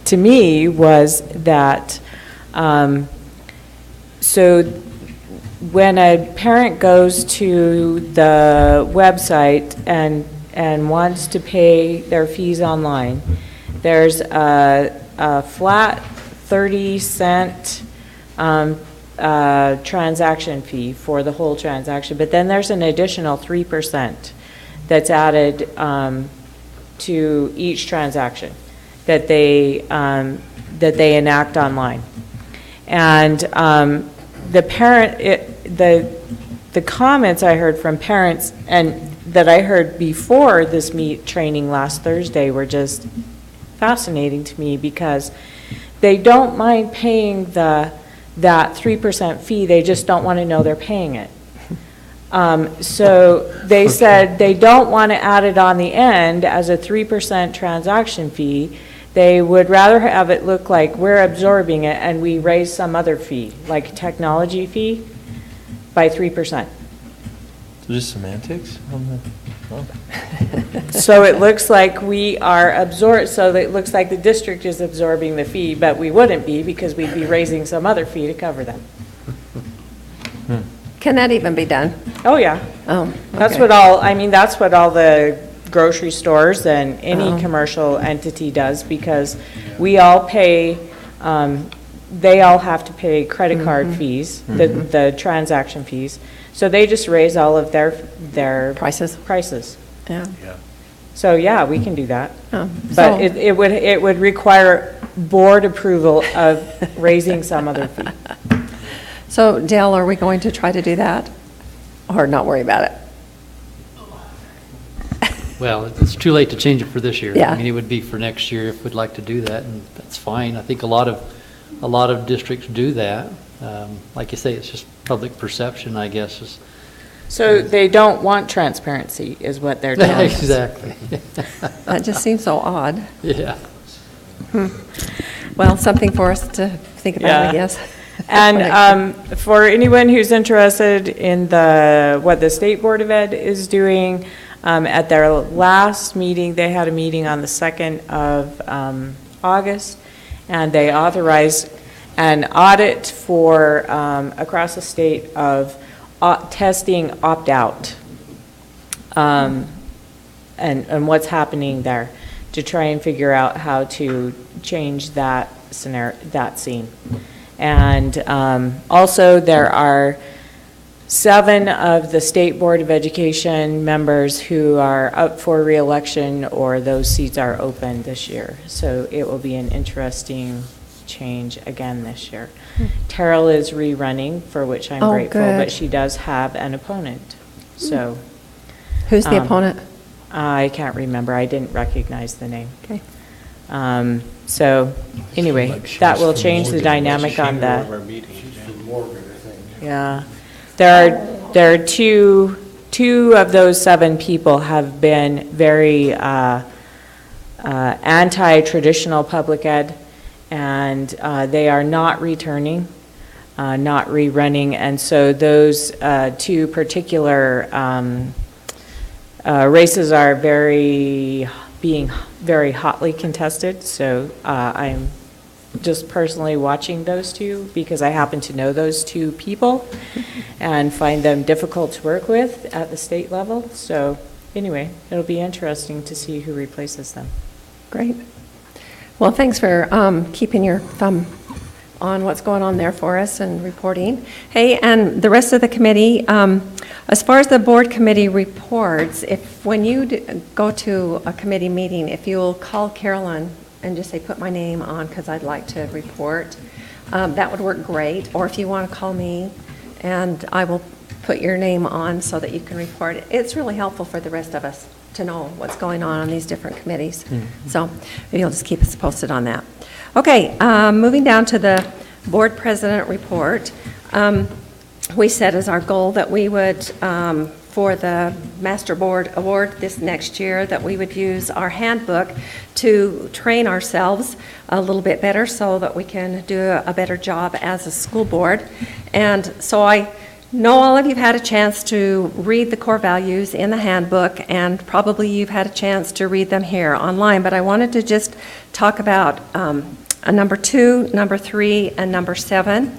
to me was that so when a parent goes to the website and wants to pay their fees online, there's a flat 30-cent transaction fee for the whole transaction, but then there's an additional 3% that's added to each transaction that they enact online. And the comments I heard from parents and that I heard before this training last Thursday were just fascinating to me, because they don't mind paying that 3% fee, they just don't want to know they're paying it. So they said they don't want to add it on the end as a 3% transaction fee. They would rather have it look like we're absorbing it and we raise some other fee, like technology fee, by 3%. So just semantics on the, So it looks like we are so it looks like the district is absorbing the fee, but we wouldn't be, because we'd be raising some other fee to cover them. Can that even be done? Oh, yeah. Oh, That's okay. that's what all the grocery stores and any commercial entity does, because we all pay they all have to pay credit card fees, the transaction fees. So they just raise all of their prices. Yeah. So, yeah, we can do that. Oh, But so- it would require board approval of raising some other fee. So Dale, are we going to try to do that or not worry about it? Well, it's too late to change it for this year. Yeah. I mean, it would be for next year if we'd like to do that, and that's fine. I think a lot of districts do that. Like you say, it's just public perception, I guess, is. So they don't want transparency, is what they're telling us. Exactly. That just seems so odd. Yeah. Well, something for us to think about, I Yeah. guess. And for anyone who's interested in what the State Board of Ed is doing, at their last meeting, they had a meeting on the 2nd of August, and they authorized an audit for across the state of testing opt-out, and what's happening there, to try and figure out how to change that scenario, that scene. And also, there are 7 of the State Board of Education members who are up for reelection, or those seats are open this year. So it will be an interesting change again this year. Terrell is rerunning, for which I'm Oh, grateful, good. but she does have an opponent. So Who's the opponent? I can't remember. I didn't recognize the name. Okay. So anyway, that will change the dynamic on the. Yeah. There are two of those 7 people have been very anti-traditional public ed, and they are not returning, not rerunning, and so those 2 particular races are being very hotly contested. So I'm just personally watching those 2 because I happen to know those 2 people and find them difficult to work with at the state level. So anyway, it'll be interesting to see who replaces them. Great. Well, thanks for keeping your thumb on what's going on there for us and reporting. Hey, and the rest of the committee, as far as the board committee reports, when you go to a committee meeting, if you'll call Carolyn and just say, put my name on because I'd like to report, that would work great. Or if you want to call me, and I will put your name on so that you can report. It's really helpful for the rest of us to know what's going on these different committees. So maybe you'll just keep us posted on that. Okay, moving down to the board president report. We set as our goal that we would, for the Master Board Award this next year, that we would use our handbook to train ourselves a little bit better so that we can do a better job as a school board. And so I know all of you have had a chance to read the core values in the handbook, and probably you've had a chance to read them here online, but I wanted to just talk about number 2, number 3, and number 7.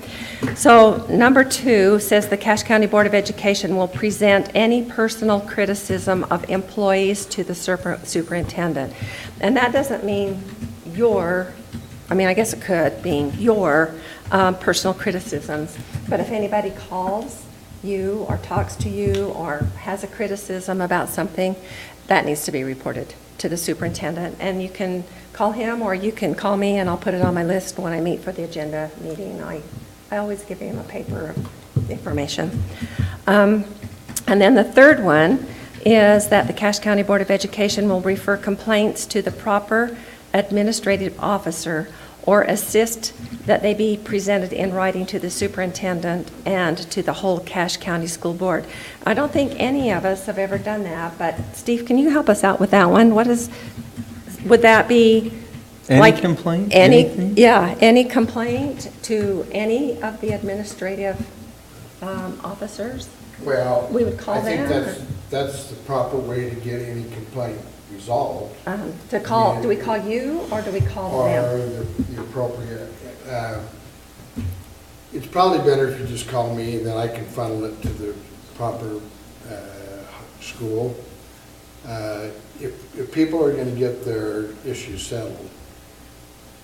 So number 2 says the Cache County Board of Education will present any personal criticism of employees to the superintendent. And that doesn't mean I guess it could, being your personal criticisms. But if anybody calls you or talks to you or has a criticism about something, that needs to be reported to the superintendent. And you can call him or you can call me, and I'll put it on my list when I meet for the agenda meeting. I always give him a paper of information. And then the third one is that the Cache County Board of Education will refer complaints to the proper administrative officer or assist that they be presented in writing to the superintendent and to the whole Cache County School Board. I don't think any of us have ever done that, but Steve, can you help us out with that one? Would that be Any like complaint? Anything? Yeah, any complaint to any of the administrative officers? Well, We would call I think them, that's the proper way to get any complaint resolved. Do we call you or do we call them? Or the appropriate, it's probably better if you just call me and then I can funnel it to the proper school. If people are going to get their issues settled,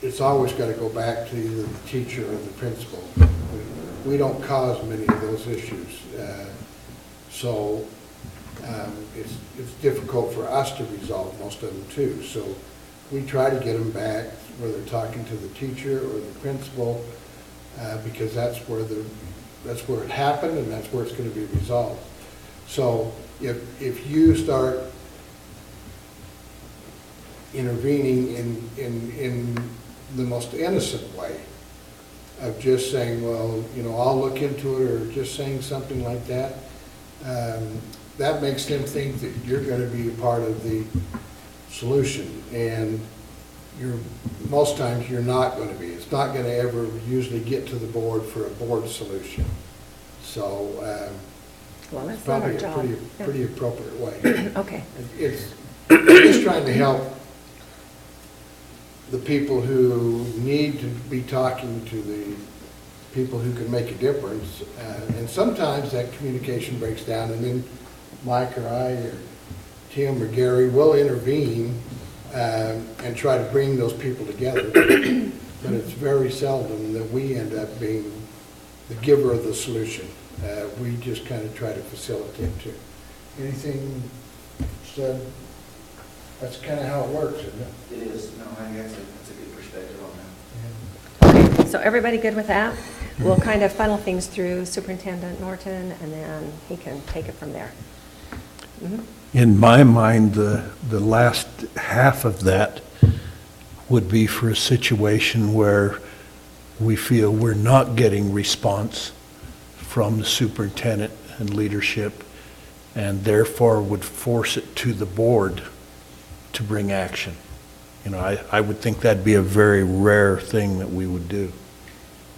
it's always got to go back to either the teacher or the principal. We don't cause many of those issues. So it's difficult for us to resolve most of them too. So we try to get them back where they're talking to the teacher or the principal, because that's where it happened and that's where it's going to be resolved. So if you start intervening in the most innocent way of just saying, well, you know, I'll look into it, or just saying something like that, that makes them think that you're going to be a part of the solution, and most times you're not going to be. It's not going to ever usually get to the board for a board solution. So Well, it's that's not our probably a job. pretty appropriate way. Okay. It's just trying to help the people who need to be talking to the people who can make a difference. And sometimes that communication breaks down, and then Mike or I or Tim or Gary will intervene and try to bring those people together. But it's very seldom that we end up being the giver of the solution. We just kind of try to facilitate too. Anything said? That's kind of how it works, isn't it? It is. No, I think that's a good perspective on that. Okay, so everybody good with that? We'll kind of funnel things through Superintendent Norton, and then he can take it from there. Mhm. In my mind, the last half of that would be for a situation where we feel we're not getting response from the superintendent and leadership, and therefore would force it to the board to bring action. You know, I would think that'd be a very rare thing that we would do.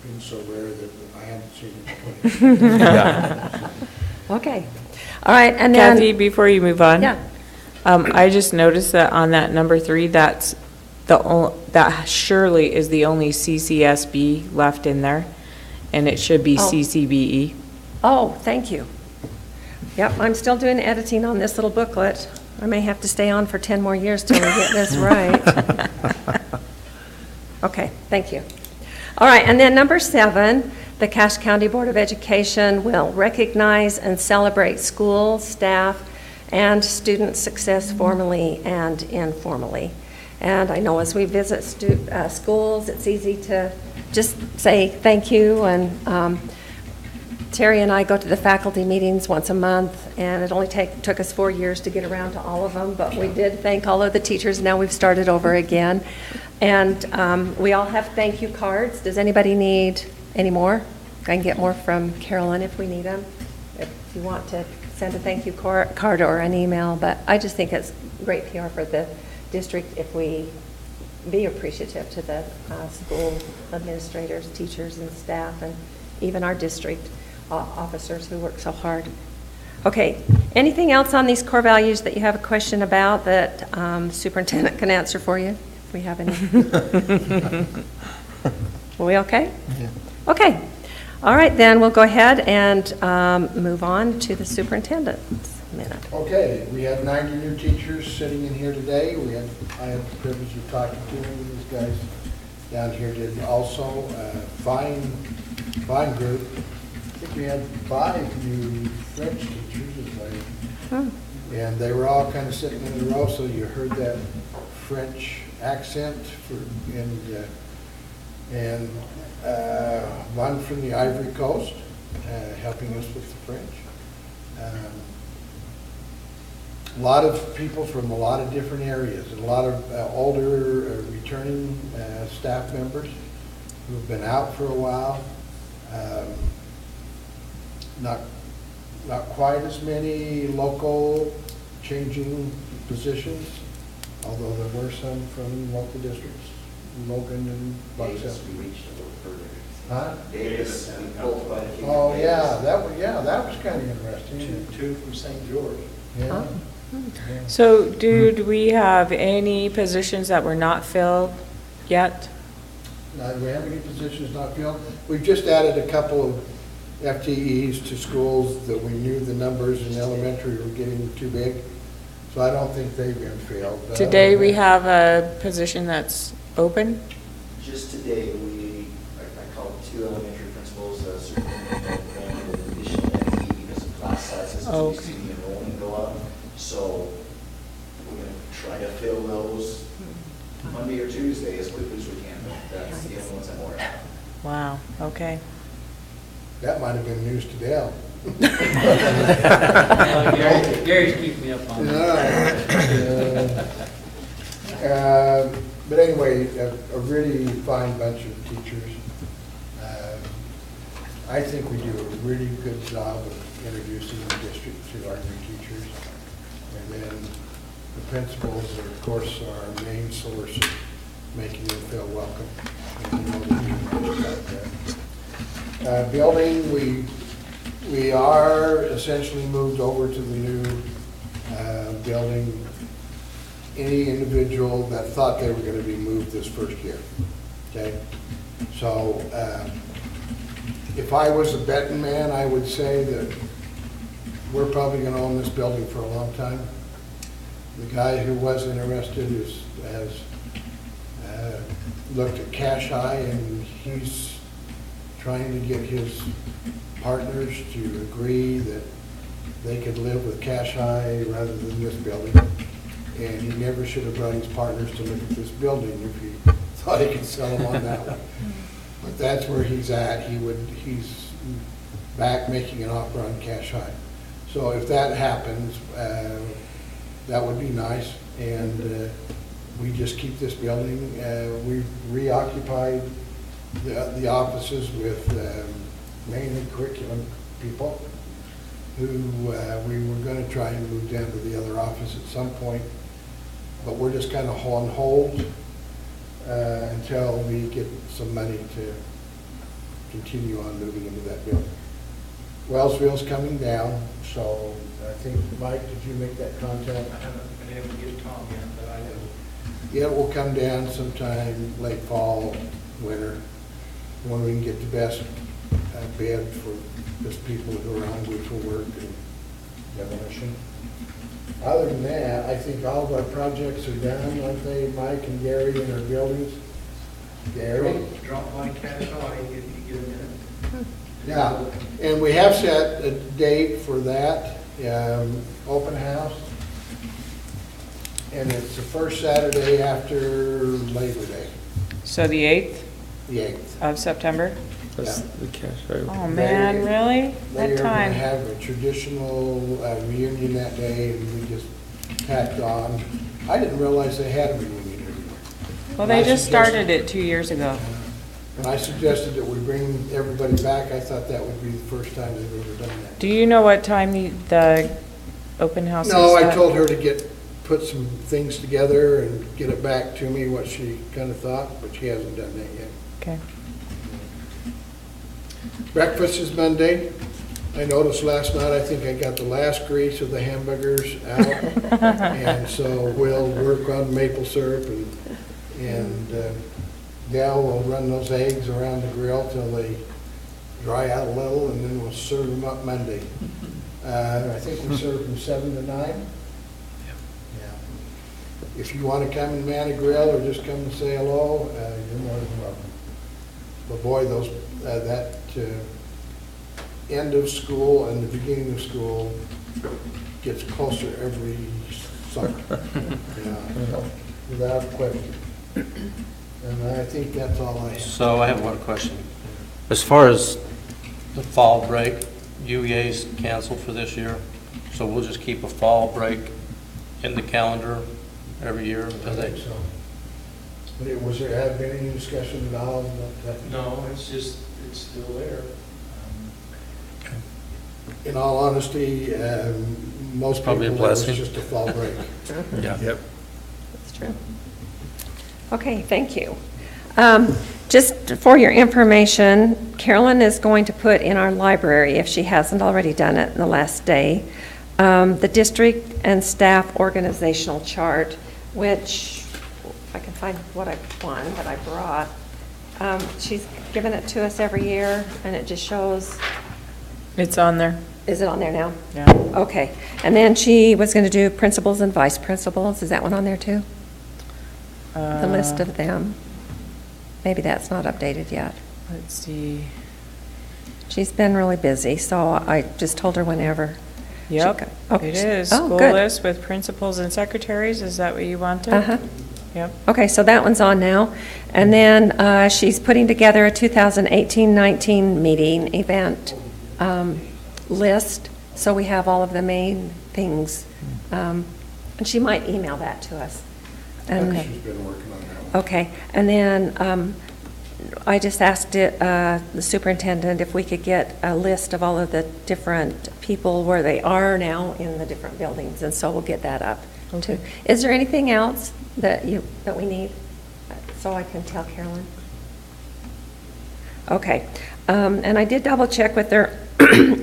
Been so rare that I haven't seen it. Yeah. Okay. All right, and then... Kathy, before you move on. Yeah. I just noticed that on that number 3, that surely is the only CCSB left in there, and it should be Oh. CCBE. Oh, thank you. Yep, I'm still doing editing on this little booklet. I may have to stay on for 10 more years till we get this right. Okay, thank you. All right, and then number 7, the Cache County Board of Education will recognize and celebrate school, staff, and student success formally and informally. And I know as we visit schools, it's easy to just say thank you. And Terry and I go to the faculty meetings once a month, and it only took us 4 years to get around to all of them, but we did thank all of the teachers. Now we've started over again. And we all have thank you cards. Does anybody need any more? I can get more from Carolyn if we need them, if you want to send a thank you card or an email. But I just think it's great PR for the district if we be appreciative to the school administrators, teachers, and staff, and even our district officers who work so hard. Okay, anything else on these core values that you have a question about that superintendent can answer for you, if we have any? Are we okay? Yeah. Okay. All right, then we'll go ahead and move on to the superintendent's minute. Okay, we have 90 new teachers sitting in here today. I had the privilege of talking to them. These guys down here did also. Fine group. I think we had 5 new French teachers, and they were all kind of sitting in a row, so you heard that French accent, and one from the Ivory Coast, helping us with the French. A lot of people from a lot of different areas, and a lot of older returning staff members who have been out for a while. Not quite as many local changing positions, although there were some from local districts, Logan and Buckshot. Davis, we reached a little further. Huh? Davis, we pulled quite a few. Oh, yeah, that was kind of interesting. Two from St. George. Yeah. So do we have any positions that were not filled yet? Do we have any positions not filled? We've just added a couple of FTEs to schools that we knew the numbers in elementary were getting too big, so I don't think they've been filled. But Today we have a position that's open? Just today, I called 2 elementary principals, superintendent, granted an additional FTE because of class sizes, Oh, as we see the enrollment go up. So we're going to try to fill those Monday or Tuesday as quickly as we can. That's the only ones I'm aware of. Wow, okay. That might have been news to Dale. Gary's keeping me up on that. But anyway, a really fine bunch of teachers. I think we do a really good job of introducing the district to our new teachers. And then the principals are, of course, our main source of making them feel welcome. And we know they do much about that. Building, we are essentially moved over to the new building. Any individual that thought they were going to be moved this first year, okay? So if I was a betting man, I would say that we're probably going to own this building for a long time. The guy who was interested has looked at Cash Eye, and he's trying to get his partners to agree that they could live with Cash Eye rather than this building. And he never should have brought his partners to look at this building if he thought he could sell them on that one. But that's where he's at. He's back making an offer on Cash High. So if that happens, that would be nice. And we just keep this building. We've reoccupied the offices with mainly curriculum people who we were going to try and move down to the other office at some point. But we're just kind of on hold until we get some money to continue on moving into that building. Wellsville's coming down, so I think, Mike, did you make that contact? I haven't been able to get Tom yet, but I know. Yeah, it will come down sometime late fall, winter, when we can get the best bid for just people who are hungry for work and demolition. Other than that, I think all of our projects are done, aren't they, Mike and Gary, in our buildings? Gary? Drop by Cash Eye and get a minute. Yeah, and we have set a date for that open house. And it's the first Saturday after Labor Day, So the 8th the 8th. of September? That's the Cash Eye. Oh, man, really? They That are going to time? have a traditional reunion that day, and we just tacked on. I didn't realize they had a reunion everywhere. Well, they just started it 2 years ago. And I suggested that we bring everybody back. I thought that would be the first time they've ever done that. Do you know what time the open house is? No, I at? told her to put some things together and get it back to me, what she kind of thought, but she hasn't done that yet. Okay. Breakfast is Monday. I noticed last night, I think I got the last grease of the hamburgers out. And so we'll work on maple syrup and Gal will run those eggs around the grill till they dry out a little, and then we'll serve them up Monday. I think we serve from 7 to 9. Yeah. If you want to come and man a grill or just come and say hello, you're more than welcome. But boy, that end of school and the beginning of school gets closer every summer. Yeah, without question. And I think that's all I have. So I have one question. As far as the fall break, UEA's canceled for this year, so we'll just keep a fall break in the calendar every year? I think so. But was there, have been any discussion at all about that? No, it's still there. In all honesty, most people, Probably a it was blessing. just a fall break. Yeah. Yep. That's true. Okay, thank you. Just for your information, Carolyn is going to put in our library, if she hasn't already done it in the last day, the district and staff organizational chart, which I can find what I won that I brought. She's given it to us every year, and it just shows. It's on there. Is it on there now? Yeah. Okay. And then she was going to do principals and vice principals. Is that one on there too? The list of them. maybe that's not updated yet. Let's see. She's been really busy, so I just told her whenever. Yep, Okay. it is. Oh, School good. list with principals and secretaries, is that what you wanted? Uh-huh. Yep. Okay, so that one's on now. And then she's putting together a 2018-19 meeting event list, so we have all of the main things. And she might email that to us. And- She's been working on that one. Okay, and then I just asked the superintendent if we could get a list of all of the different people where they are now in the different buildings, and so we'll get that up too. Is there anything else that we need, so I can tell Carolyn? Okay, and I did double check with her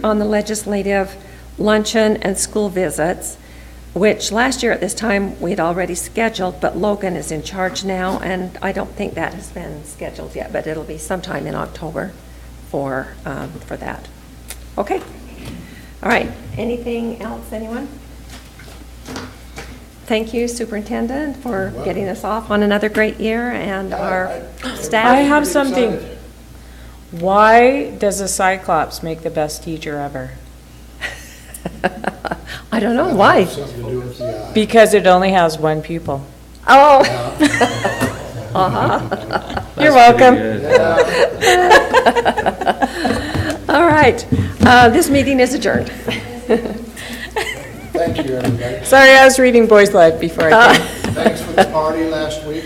on the legislative luncheon and school visits, which last year at this time we'd already scheduled, but Logan is in charge now, and I don't think that has been scheduled yet, but it'll be sometime in October for that. Okay. All right. Anything else, anyone? Thank you, Superintendent, for getting us off on another great year, and our staff. I have something. Why does a Cyclops make the best teacher ever? I don't know, why? Something to do with the eye. Because it only has one pupil. Oh. Uh-huh. You're welcome. All right, this meeting is adjourned. Thank you, everybody. Sorry, I was reading Boys Life before I came. Thanks for the party last week.